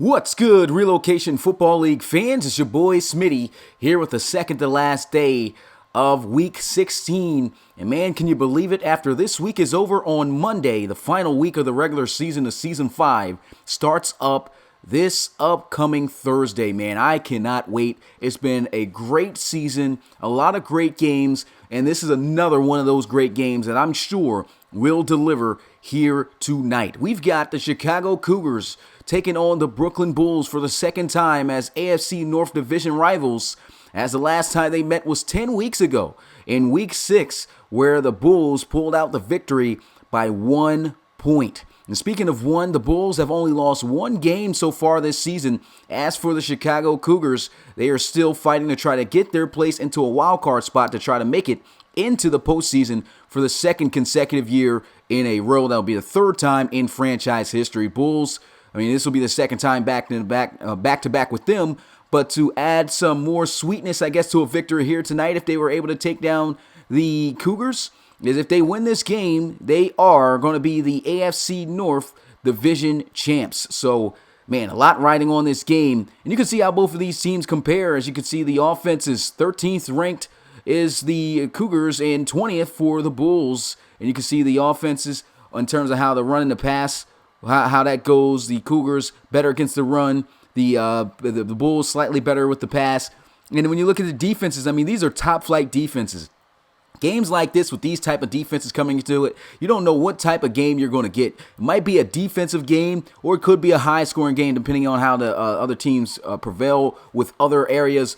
What's good, Relocation Football League fans? It's your boy Smitty here with the second to last day of Week 16. And man, can you believe it? After this week is over on Monday, the final week of the regular season of Season 5 starts up this upcoming Thursday, man. I cannot wait. It's been a great season, a lot of great games, and this is another one of those great games that I'm sure will deliver here tonight. We've got the Chicago Cougars taking on the Brooklyn Bulls for the second time as AFC North Division rivals, as the last time they met was 10 weeks ago in Week 6, where the Bulls pulled out the victory by 1 point. And speaking of one, the Bulls have only lost one game so far this season. As for the Chicago Cougars, they are still fighting to try to get their place into a wild card spot to try to make it into the postseason for the second consecutive year in a row. That'll be the third time in franchise history. Bulls, this will be the second time back to back with them. But to add some more sweetness, I guess, to a victory here tonight, if they were able to take down the Cougars, is if they win this game, they are going to be the AFC North Division champs. So, man, a lot riding on this game. And you can see how both of these teams compare. As you can see, the offense is 13th ranked is the Cougars and 20th for the Bulls. And you can see the offenses in terms of how they're running the pass, how that goes. The Cougars better against the run. The Bulls slightly better with the pass. And when you look at the defenses, these are top flight defenses. Games like this with these type of defenses coming into it, you don't know what type of game you're going to get. It might be a defensive game or it could be a high-scoring game depending on how the other teams prevail with other areas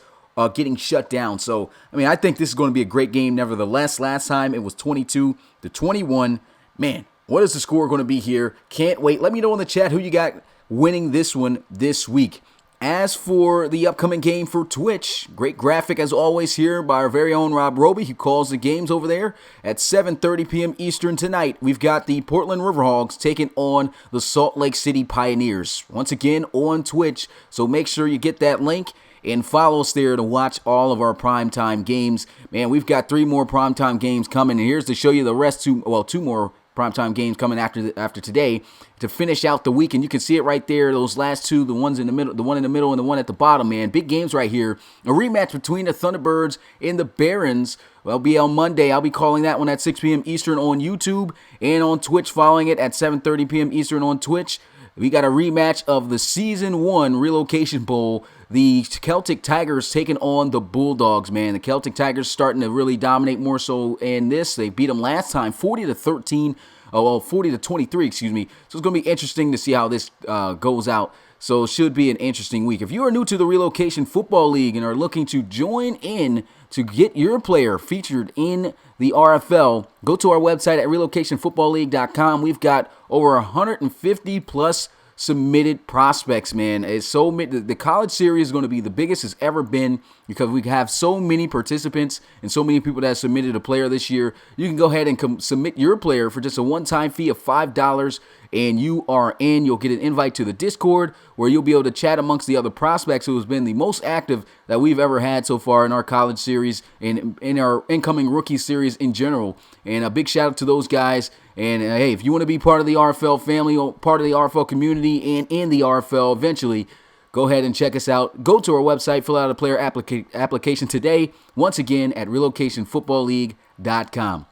getting shut down. So, I think this is going to be a great game nevertheless. Last time it was 22-21. Man, what is the score going to be here? Can't wait. Let me know in the chat who you got winning this one this week. As for the upcoming game for Twitch, great graphic as always here by our very own Rob Roby, who calls the games over there at 7:30 p.m. Eastern tonight. We've got the Portland Riverhawks taking on the Salt Lake City Pioneers. Once again on Twitch, so make sure you get that link and follow us there to watch all of our primetime games. Man, we've got 3 more primetime games coming, and here's to show you the rest, 2 more primetime games coming after today to finish out the week. And you can see it right there, those last 2, the ones in the middle, the one in the middle and the one at the bottom, man. Big games right here. A rematch between the Thunderbirds and the Barons. Well, be on Monday. I'll be calling that one at 6 p.m. Eastern on YouTube and on Twitch, following it at 7:30 p.m. Eastern on Twitch. We got a rematch of the Season 1 Relocation Bowl. The Celtic Tigers taking on the Bulldogs, man. The Celtic Tigers starting to really dominate more so in this. They beat them last time 40-23, excuse me. So it's going to be interesting to see how this goes out. So it should be an interesting week. If you are new to the Relocation Football League and are looking to join in to get your player featured in the RFL, go to our website at relocationfootballleague.com. We've got over 150 plus submitted prospects, man. It's so the college series is going to be the biggest it's ever been because we have so many participants and so many people that have submitted a player this year. You can go ahead and submit your player for just a one-time fee of $5, and you are in. You'll get an invite to the Discord where you'll be able to chat amongst the other prospects who has been the most active that we've ever had so far in our college series and in our incoming rookie series in general. And a big shout out to those guys. And hey, if you want to be part of the RFL family, or part of the RFL community and in the RFL eventually, go ahead and check us out. Go to our website, fill out a player application today, once again at relocationfootballleague.com.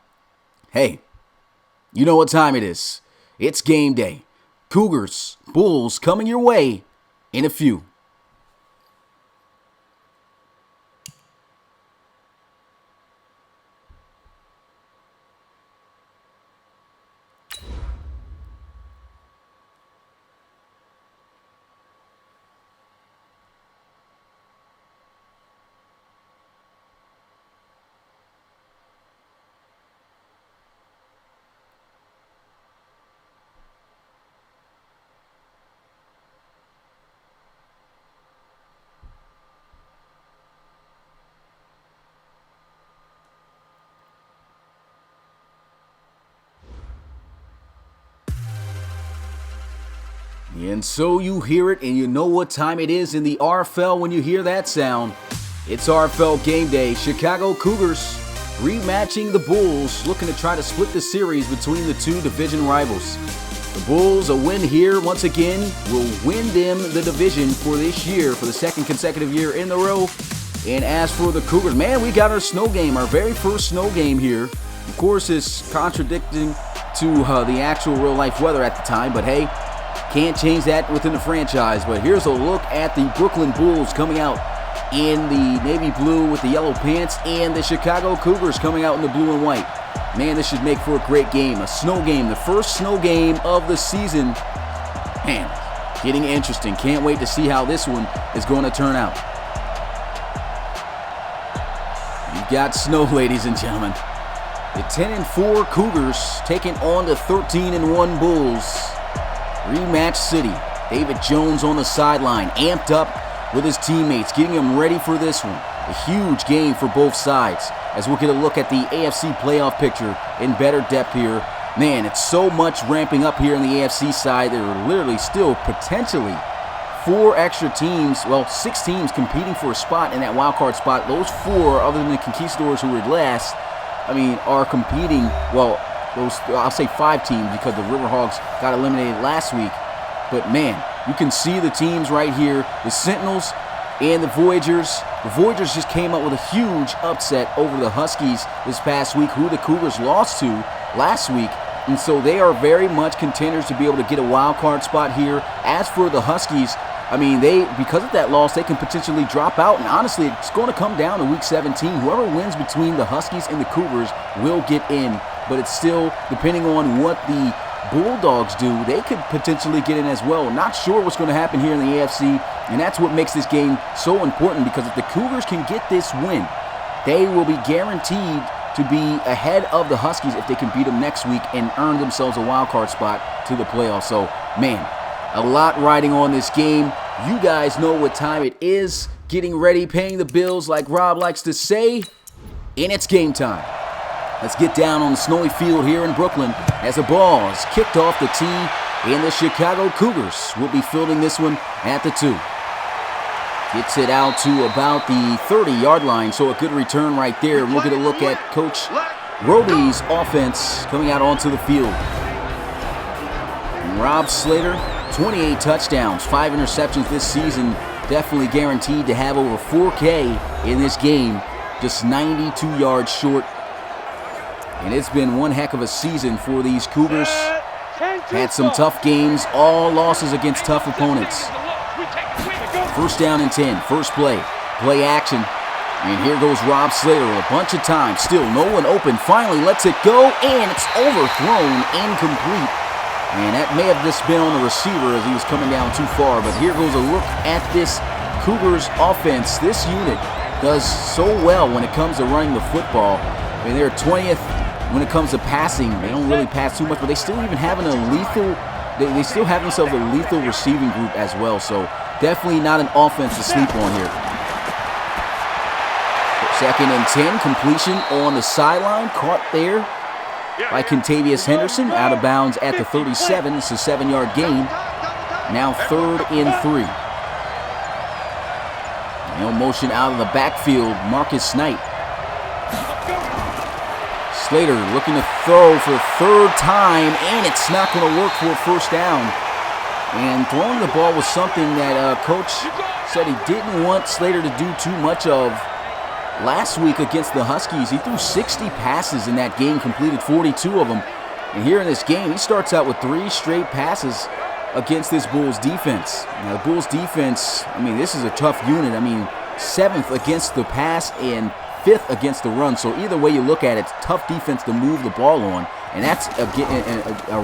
Hey, you know what time it is. It's game day. Cougars, Bulls coming your way in a few. And so you hear it, and you know what time it is in the RFL when you hear that sound. It's RFL game day. Chicago Cougars rematching the Bulls, looking to try to split the series between the two division rivals. The Bulls, a win here once again will win them the division for this year, for the second consecutive year in a row. And as for the Cougars, man, we got our snow game, our very first snow game here. Of course, it's contradicting to the actual real-life weather at the time, but hey, can't change that within the franchise. But here's a look at the Brooklyn Bulls coming out in the navy blue with the yellow pants, and the Chicago Cougars coming out in the blue and white. Man, this should make for a great game. A snow game, the first snow game of the season. Man, getting interesting. Can't wait to see how this one is going to turn out. You've got snow, ladies and gentlemen. The 10-4 Cougars taking on the 13-1 Bulls. Rematch city. David Jones on the sideline, amped up with his teammates, getting them ready for this one. A huge game for both sides. As we'll get a look at the AFC playoff picture in better depth here. Man, it's so much ramping up here on the AFC side. There are literally still potentially 4 extra teams, well, 6 teams competing for a spot in that wild card spot. Those 4, other than the Conquistadors who were last, are competing, well, I'll say 5 teams because the Riverhawks got eliminated last week. But man, you can see the teams right here, the Sentinels and the Voyagers. The Voyagers just came up with a huge upset over the Huskies this past week, who the Cougars lost to last week. And so they are very much contenders to be able to get a wild card spot here. As for the Huskies, because of that loss, they can potentially drop out. And honestly, it's going to come down to Week 17. Whoever wins between the Huskies and the Cougars will get in. But it's still, depending on what the Bulldogs do, they could potentially get in as well. Not sure what's going to happen here in the AFC, and that's what makes this game so important, because if the Cougars can get this win, they will be guaranteed to be ahead of the Huskies if they can beat them next week and earn themselves a wild card spot to the playoffs. So, man, a lot riding on this game. You guys know what time it is. Getting ready, paying the bills, like Rob likes to say, and it's game time. Let's get down on the snowy field here in Brooklyn as the ball is kicked off the tee, and the Chicago Cougars will be fielding this one at the 2. Gets it out to about the 30-yard line, so a good return right there. And we'll get a look at Coach Roby's offense coming out onto the field. And Rob Slater, 28 touchdowns, 5 interceptions this season. Definitely guaranteed to have over 4K in this game, just 92 yards short. And it's been one heck of a season for these Cougars. Had some tough games, all losses against tough opponents. First down and 10, first play action. And here goes Rob Slater a bunch of times. Still no one open, finally lets it go, and it's overthrown, incomplete. And that may have just been on the receiver as he was coming down too far. But here goes a look at this Cougars offense. This unit does so well when it comes to running the football. They're 20th when it comes to passing. They don't really pass too much, but they still even have they still have themselves a lethal receiving group as well. So definitely not an offense to sleep on here. Second and 10, completion on the sideline, caught there by Contavious Henderson, out of bounds at the 37. It's a 7-yard gain. Now 3rd and 3. No motion out of the backfield, Marcus Knight. Slater looking to throw for the 3rd time, and it's not going to work for a first down. And throwing the ball was something that Coach said he didn't want Slater to do too much of. Last week against the Huskies, he threw 60 passes in that game, completed 42 of them. And here in this game, he starts out with 3 straight passes against this Bulls defense. Now, the Bulls defense, this is a tough unit. 7th against the pass and 5th against the run. So either way you look at it, it's tough defense to move the ball on. And that's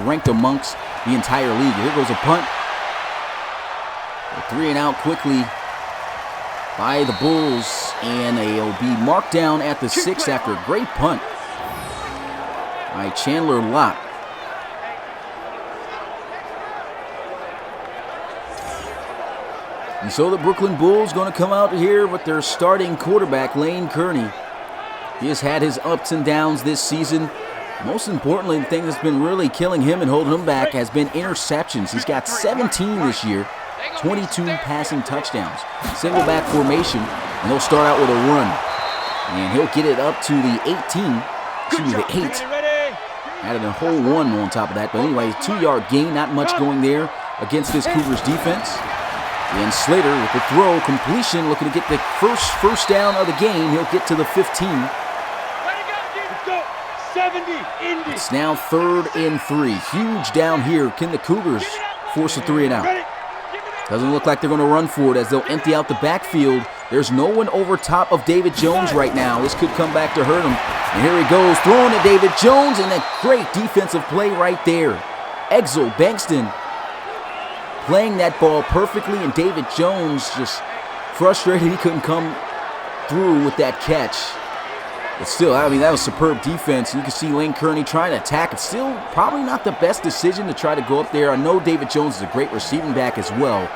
ranked amongst the entire league. Here goes a punt. A 3 and out quickly by the Bulls. And they'll be marked down at the 6 after a great punt by Chandler Lott. And so the Brooklyn Bulls going to come out here with their starting quarterback, Lane Kearney. He has had his ups and downs this season. Most importantly, the thing that's been really killing him and holding him back has been interceptions. He's got 17 this year, 22 passing touchdowns. Single back formation, and they'll start out with a run. And he'll get it up to the 18, excuse me, the 8. Added a whole one on top of that. But anyway, 2-yard gain, not much going there against this Cougars defense. And Slater with the throw, completion, looking to get the first down of the game. He'll get to the 15. It's now 3rd and 3. Huge down here. Can the Cougars force a 3-and-out? Doesn't look like they're going to run for it as they'll empty out the backfield. There's no one over top of David Jones right now. This could come back to hurt him. And here he goes, throwing to David Jones, and a great defensive play right there. Exel Bankston playing that ball perfectly, and David Jones just frustrated he couldn't come through with that catch. But still, I mean, that was superb defense. You can see Lane Kearney trying to attack. It's still probably not the best decision to try to go up there. I know David Jones is a great receiving back as well.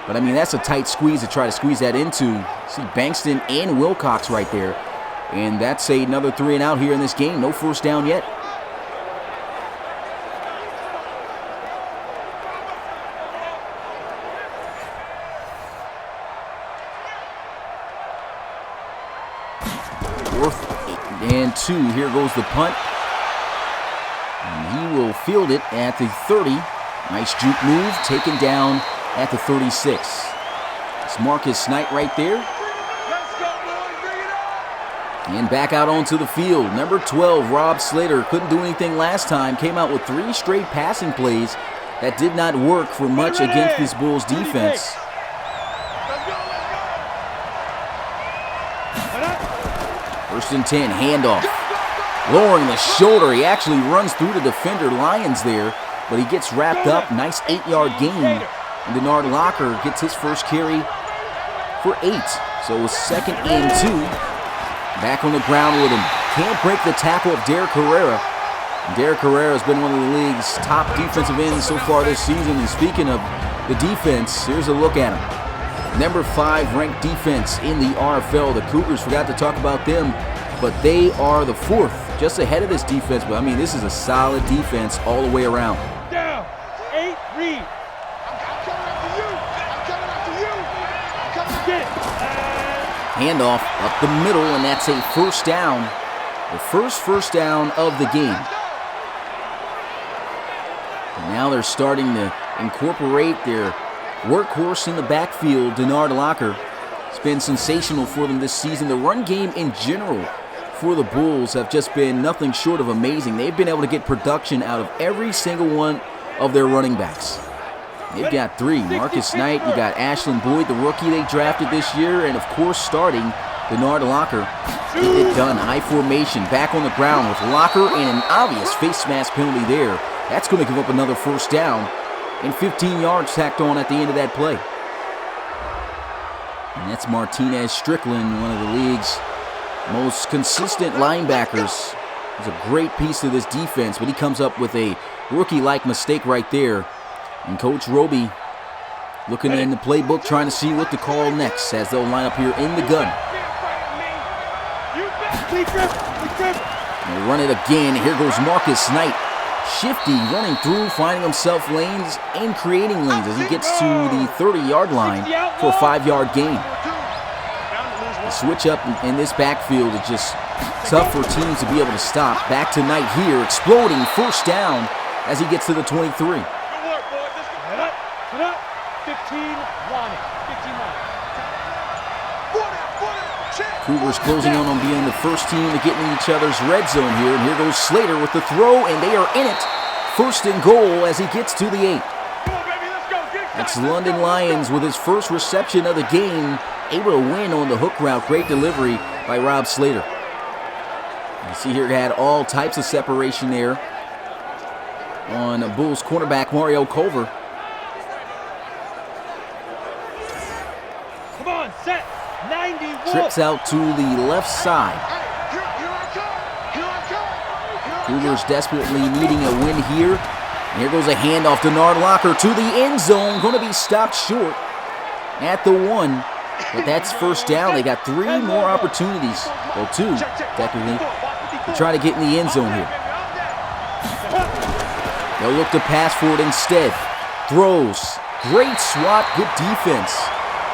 But, I mean, that's a tight squeeze to try to squeeze that into. See Bankston and Wilcox right there. And that's another 3-and-out here in this game. No first down yet. And 2. Here goes the punt. And he will field it at the 30. Nice juke move. Taken down at the 36. It's Marcus Knight right there. And back out onto the field. Number 12, Rob Slater. Couldn't do anything last time. Came out with 3 straight passing plays that did not work for much against this Bulls defense. First and 10, handoff. Lowering the shoulder. He actually runs through the defender Lyons there, but he gets wrapped up. Nice 8-yard gain. And Denard Locker gets his first carry for 8. So it's 2nd and 2. Back on the ground with him. Can't break the tackle of Derek Herrera. And Derek Herrera has been one of the league's top defensive ends so far this season. And speaking of the defense, here's a look at him. Number 5 ranked defense in the RFL. The Cougars, forgot to talk about them, but they are the 4th, just ahead of this defense. But I mean, this is a solid defense all the way around. Down, 8, read. Handoff up the middle, and that's a first down. The first down of the game. And now they're starting to incorporate their workhorse in the backfield, Denard Locker. It's been sensational for them this season. The run game in general for the Bulls have just been nothing short of amazing. They've been able to get production out of every single one of their running backs. They've got 3. Marcus Knight, you got Ashland Boyd, the rookie they drafted this year, and of course starting Denard Locker. Get it done. I formation, back on the ground with Locker and an obvious face mask penalty there. That's going to give up another first down. And 15 yards tacked on at the end of that play. And that's Martinez Strickland, one of the league's most consistent linebackers. He's a great piece of this defense, but he comes up with a rookie-like mistake right there. And Coach Roby looking in the playbook, trying to see what to call next as they'll line up here in the gun. And they run it again. Here goes Marcus Knight. Shifty, running through, finding himself lanes and creating lanes as he gets to the 30-yard line for a 5-yard gain. The switch up in this backfield is just tough for teams to be able to stop. Back to Knight here, exploding first down as he gets to the 23. Cougars closing on being the first team to get in each other's red zone here. And here goes Slater with the throw, and they are in it. 1st and goal as he gets to the 8. That's London Lyons with his first reception of the game. Able to win on the hook route. Great delivery by Rob Slater. You see here, had all types of separation there on Bulls cornerback Mario Culver. Come on, set. 91. Trips out to the left side. Cougars desperately needing a win here. And here goes a handoff to Denard Locker to the end zone. Going to be stopped short at the 1. But that's first down. They got 3 more opportunities. Well, 2, technically, to try to get in the end zone here. They'll look to pass for it instead. Throws. Great swat. Good defense.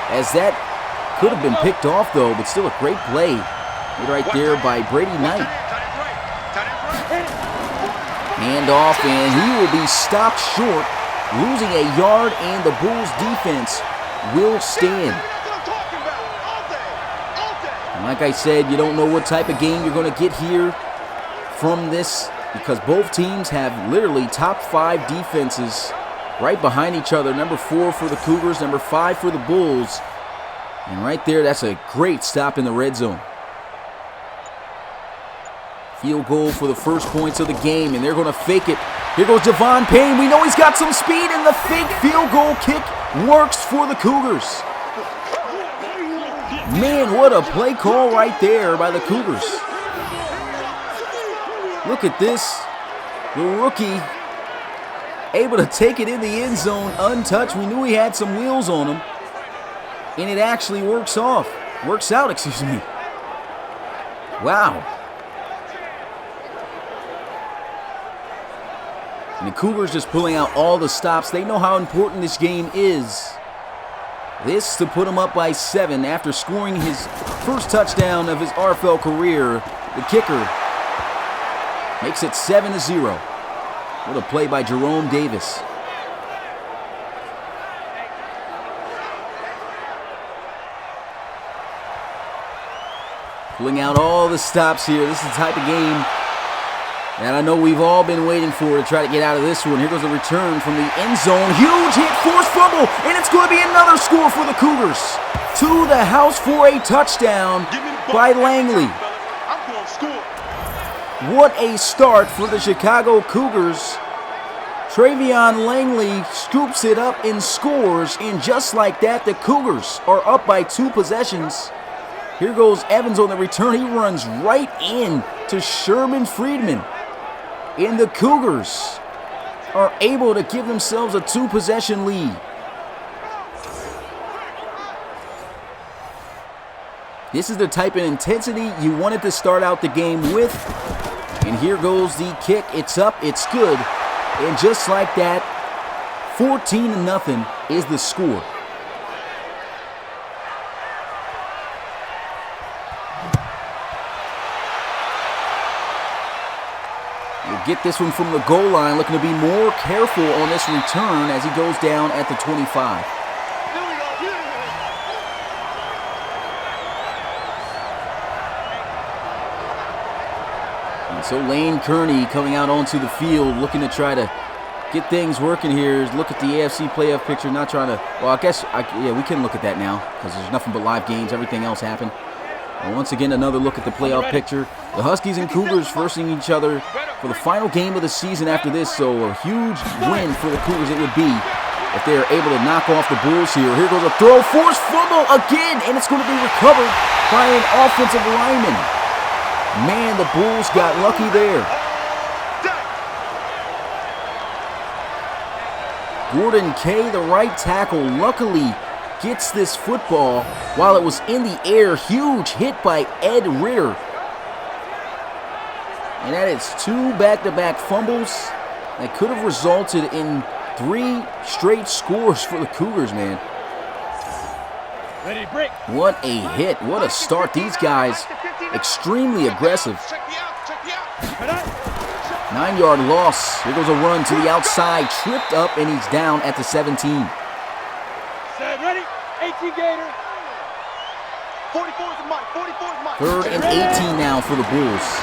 As that could have been picked off, though, but still a great play right there by Brady Knight. Hand off, and he will be stopped short, losing a yard, and the Bulls defense will stand. And like I said, you don't know what type of game you're going to get here from this, because both teams have literally top 5 defenses right behind each other. Number 4 for the Cougars, number 5 for the Bulls. And right there, that's a great stop in the red zone. Field goal for the first points of the game, and they're going to fake it. Here goes Devon Payne. We know he's got some speed, and the fake field goal kick works for the Cougars. Man, what a play call right there by the Cougars. Look at this. The rookie able to take it in the end zone untouched. We knew he had some wheels on him, and it actually works out, excuse me. Wow. And the Cougars just pulling out all the stops. They know how important this game is. This to put him up by 7 after scoring his first touchdown of his RFL career. The kicker makes it 7-0. What a play by Jerome Davis. Pulling out all the stops here. This is the type of game that I know we've all been waiting for to try to get out of this one. Here goes a return from the end zone. Huge hit, forced fumble, and it's going to be another score for the Cougars. To the house for a touchdown by Langley. What a start for the Chicago Cougars. Travion Langley scoops it up and scores, and just like that, the Cougars are up by 2 possessions. Here goes Evans on the return. He runs right in to Sherman Friedman. And the Cougars are able to give themselves a 2-possession lead. This is the type of intensity you wanted to start out the game with. And here goes the kick. It's up, it's good. And just like that, 14-0 is the score. Get this one from the goal line, looking to be more careful on this return as he goes down at the 25. And so Lane Kearney coming out onto the field, looking to try to get things working here. Look at the AFC playoff picture, not trying to, well, I guess, yeah, we can look at that now because there's nothing but live games. Everything else happened. And once again, another look at the playoff picture. The Huskies and Cougars versing each other for the final game of the season after this, so a huge win for the Cougars it would be if they are able to knock off the Bulls here. Here goes a throw, forced fumble again, and it's going to be recovered by an offensive lineman. Man, the Bulls got lucky there. Gordon Kay, the right tackle, luckily gets this football while it was in the air. Huge hit by Ed Ritter. And that is 2 back-to-back fumbles that could have resulted in 3 straight scores for the Cougars, man. Ready, break. What a hit. What a start. These guys extremely aggressive. 9-yard loss. Here goes a run to the outside. Tripped up, and he's down at the 17. Set, ready, 18 Gator. 44 is Mike, 44 is Mike. 3rd and 18 now for the Bulls.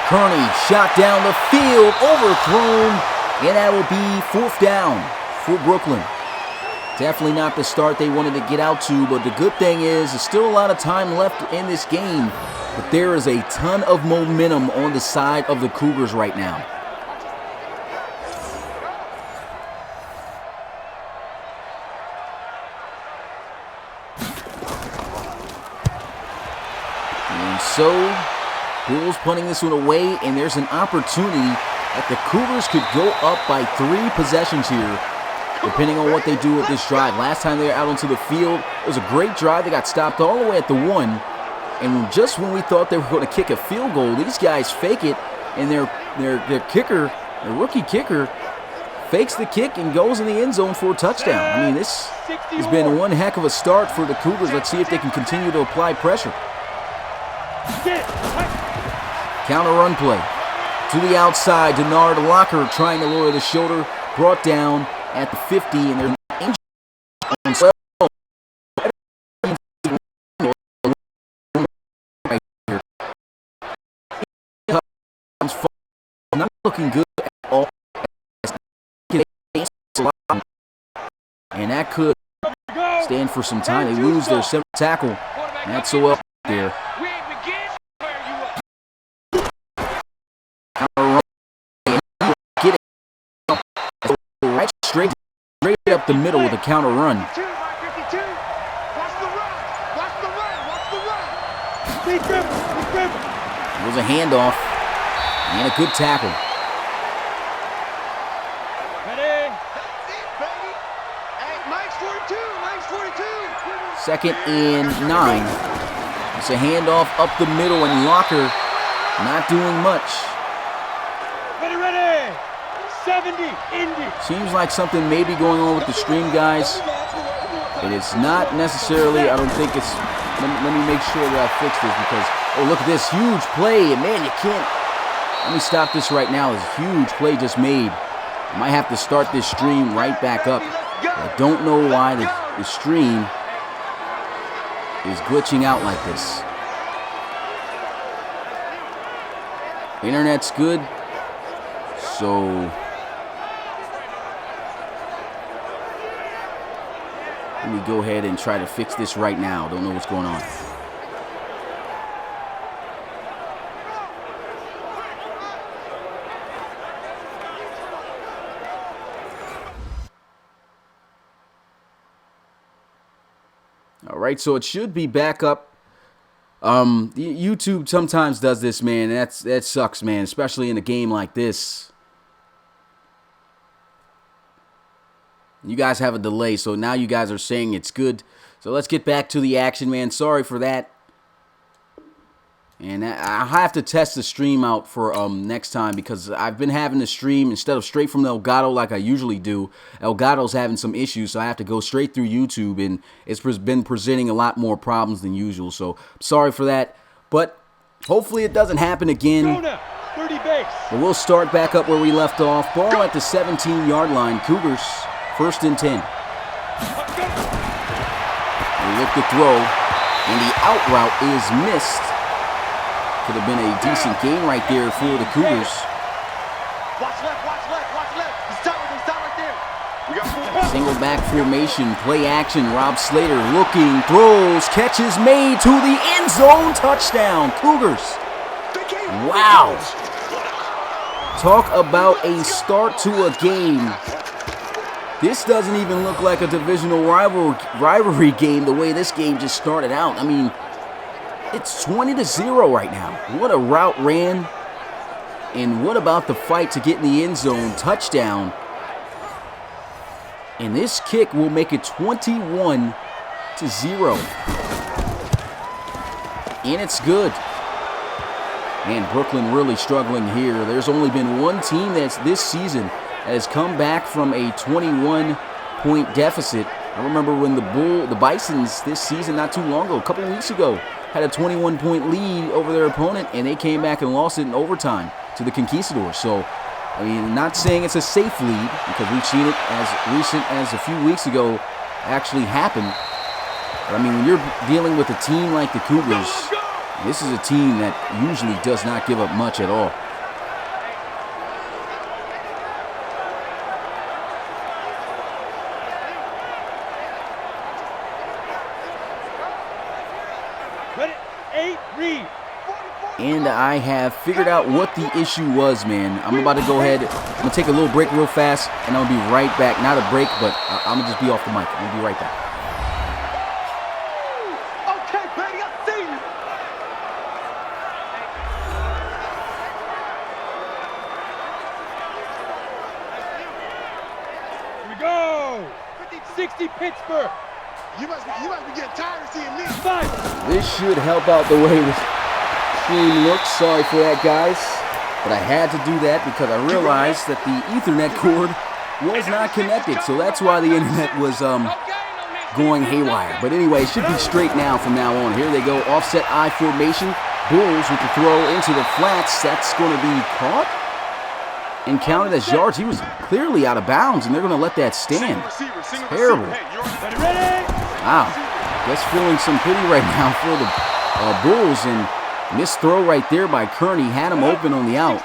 Kearney shot down the field, overthrown, and that will be 4th down for Brooklyn. Definitely not the start they wanted to get out to, but the good thing is there's still a lot of time left in this game, but there is a ton of momentum on the side of the Cougars right now. And so Bulls punting this one away, and there's an opportunity that the Cougars could go up by 3 possessions here, depending on what they do with this drive. Last time they were out onto the field, it was a great drive. They got stopped all the way at the 1, and just when we thought they were going to kick a field goal, these guys fake it, and their kicker, their rookie kicker, fakes the kick and goes in the end zone for a touchdown. I mean, this has been one heck of a start for the Cougars. Let's see if they can continue to apply pressure. Counter run play. To the outside, Denard Locker trying to lower the shoulder. Brought down at the 50, and they're injured. Not looking good at all. And that could stand for some time. They lose their 7th tackle. That's so up there. Get it right straight up the middle with a counter run. It was a handoff and a good tackle. Second and 9. It's a handoff up the middle, and Locker not doing much. Ready. 70, Indy. Seems like something may be going on with the stream, guys. And it's not necessarily, I don't think it's, let me make sure that I fix this because, oh, look at this huge play. And man, you can't, let me stop this right now. This huge play just made. I might have to start this stream right back up. I don't know why the stream is glitching out like this. The internet's good, so let me go ahead and try to fix this right now. Don't know what's going on. All right, so it should be back up. YouTube sometimes does this, man. That sucks, man, especially in a game like this. You guys have a delay, so now you guys are saying it's good. So let's get back to the action, man. Sorry for that. And I have to test the stream out for next time because I've been having to stream instead of straight from the Elgato like I usually do. Elgato's having some issues, so I have to go straight through YouTube, and it's been presenting a lot more problems than usual. So sorry for that, but hopefully it doesn't happen again. 30 base. But we'll start back up where we left off. Ball at the 17-yard line. Cougars, 1st and 10. They look to throw, and the out route is missed. Could have been a decent game right there for the Cougars. Watch left. Stop right there. Single back formation, play action. Rob Slater looking, throws, catches made to the end zone, touchdown, Cougars. Wow. Talk about a start to a game. This doesn't even look like a divisional rivalry game the way this game just started out. I mean, it's 20-0 right now. What a route ran. And what about the fight to get in the end zone? Touchdown. And this kick will make it 21-0. And it's good. Man, Brooklyn really struggling here. There's only been one team that's this season has come back from a 21-point deficit. I remember when the Bisons this season, not too long ago, a couple weeks ago, had a 21-point lead over their opponent, and they came back and lost it in overtime to the Conquistadors. So, I mean, not saying it's a safe lead, because we've seen it as recent as a few weeks ago actually happen. But, I mean, when you're dealing with a team like the Cougars, this is a team that usually does not give up much at all. And I have figured out what the issue was, man. I'm about to go ahead. I'm going to take a little break real fast, and I'm going to be right back. Not a break, but I'm going to just be off the mic. I'm going to be right back. Okay, baby, I see you. Here we go. 60 Pittsburgh. You must be getting tired of seeing me. 5. This should help out the way this stream looks. Sorry for that, guys. But I had to do that because I realized that the Ethernet cord was not connected. So that's why the internet was going haywire. But anyway, it should be straight now from now on. Here they go. Offset I formation. Bulls with the throw into the flats. That's going to be caught. and counted as yards. He was clearly out of bounds, and they're going to let that stand. Terrible. Wow. Just feeling some pity right now for the Bulls, and missed throw right there by Kearney had him open on the out.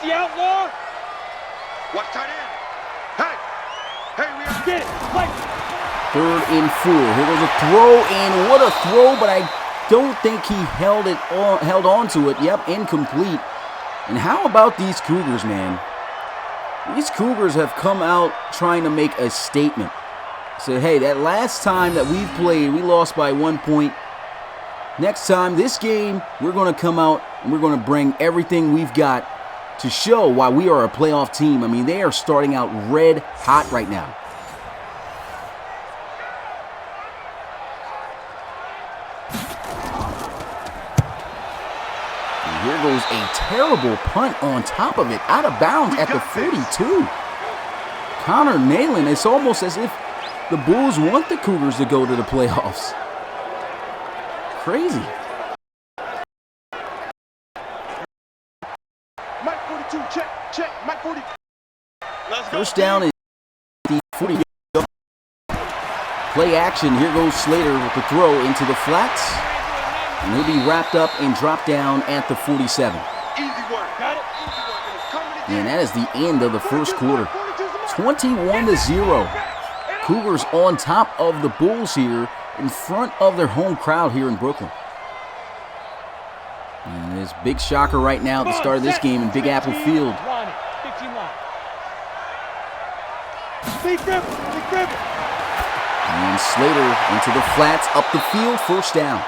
Third and 4. Here goes a throw, and what a throw, but I don't think he held on to it. Yep, incomplete. And how about these Cougars, man? These Cougars have come out trying to make a statement. Say, hey, that last time that we've played, we lost by 1 point. Next time, this game, we're going to come out and we're going to bring everything we've got to show why we are a playoff team. I mean, they are starting out red hot right now. And here goes a terrible punt on top of it, out of bounds at the 42. Connor Nalen, it's almost as if the Bulls want the Cougars to go to the playoffs. Crazy. Mike 42, check, Mike 40. First down is the 40. Play action. Here goes Slater with the throw into the flats. And he'll be wrapped up and dropped down at the 47. And that is the end of the first quarter. 21-0. Cougars on top of the Bulls here in front of their home crowd here in Brooklyn. And this big shocker right now at the start of this game in Big Apple Field. And Slater into the flats, up the field, first down.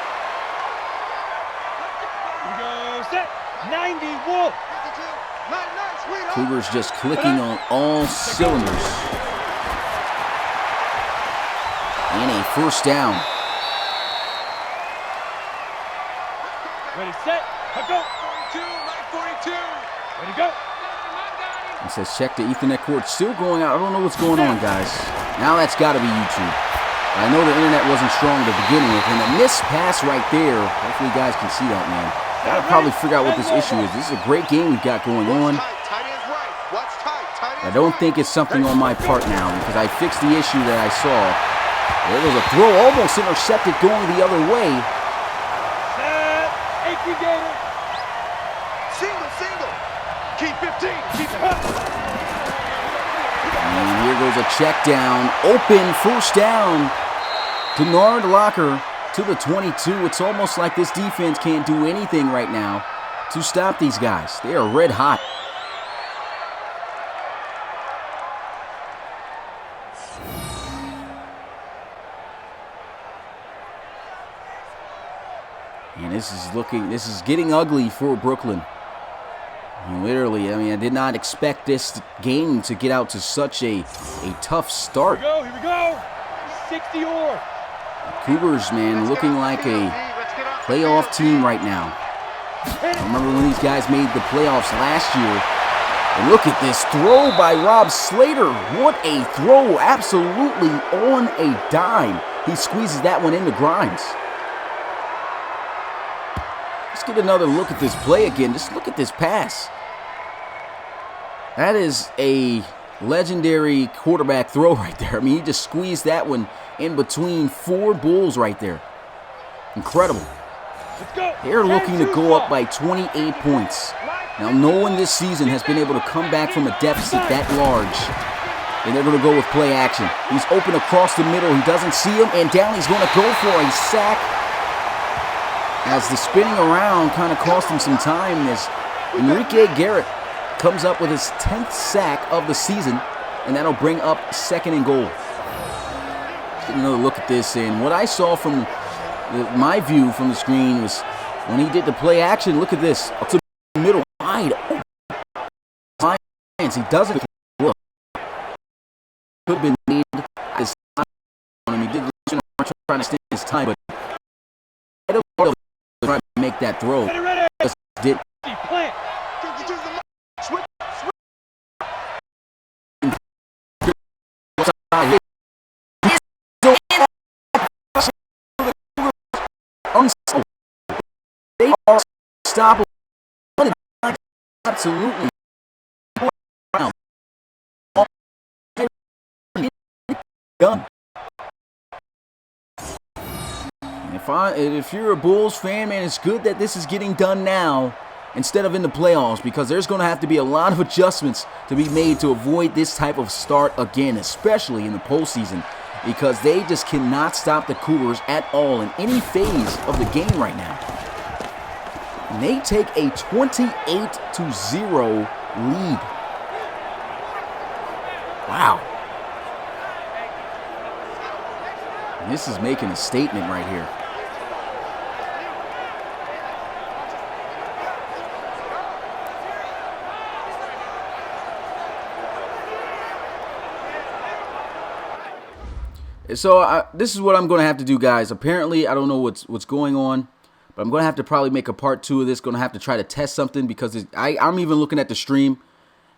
Cougars just clicking on all cylinders. And a first down. Ready, set, go. 42. Ready, go. He says check the Ethernet cord. Still going out. I don't know what's going on, guys. Now that's got to be YouTube. I know the internet wasn't strong at the beginning with him. A missed pass right there. Hopefully you guys can see that, man. Got to probably figure out what this issue is. This is a great game we've got going on. I don't think it's something on my part now because I fixed the issue that I saw. There was a throw almost intercepted going the other way. Single. Keep 15. Keep it up. And here goes a check down. Open first down. Denard Locker to the 22. It's almost like this defense can't do anything right now to stop these guys. They are red hot. And this is getting ugly for Brooklyn. And literally, I mean, I did not expect this game to get out to such a tough start. Here we go. 60 or. Cougars, man, looking like a playoff team right now. I remember when these guys made the playoffs last year. And look at this throw by Rob Slater. What a throw, absolutely on a dime. He squeezes that one into Grimes. Let's get another look at this play again. Just look at this pass. That is a legendary quarterback throw right there. I mean, he just squeezed that one in between 4 Bulls right there. Incredible. They're looking to go up by 28 points. Now, no one this season has been able to come back from a deficit that large. And they're going to go with play action. He's open across the middle. He doesn't see him, and down he's going to go for a sack. As the spinning around kind of cost him some time, as Enrique Garrett comes up with his 10th sack of the season, and that'll bring up 2nd and goal. Get another look at this, and what I saw from my view from the screen was when he did the play action. Look at this, up to the middle, wide open. He doesn't look. Could have been made at his time on him. He did trying to stand his time, but I don't know. Trying to make that throw. Just did. They are stoppable. Absolutely. done. If you're a Bulls fan, man, it's good that this is getting done now instead of in the playoffs, because there's going to have to be a lot of adjustments to be made to avoid this type of start again, especially in the postseason, because they just cannot stop the Cougars at all in any phase of the game right now. And they take a 28-0 lead. Wow. And this is making a statement right here. So this is what I'm going to have to do, guys. Apparently, I don't know what's going on, but I'm going to have to probably make a part 2 of this. Going to have to try to test something, because I'm even looking at the stream,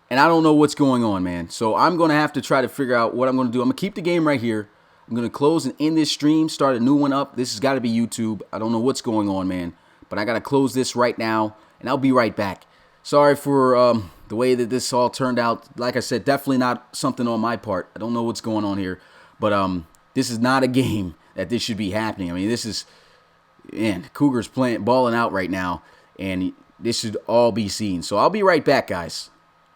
and I don't know what's going on, man. So I'm going to have to try to figure out what I'm going to do. I'm going to keep the game right here. I'm going to close and end this stream, start a new one up. This has got to be YouTube. I don't know what's going on, man, but I got to close this right now, and I'll be right back. Sorry for the way that this all turned out. Like I said, definitely not something on my part. I don't know what's going on here, but this is not a game that this should be happening. I mean, this is, man, Cougars balling out right now, and this should all be seen. So I'll be right back, guys.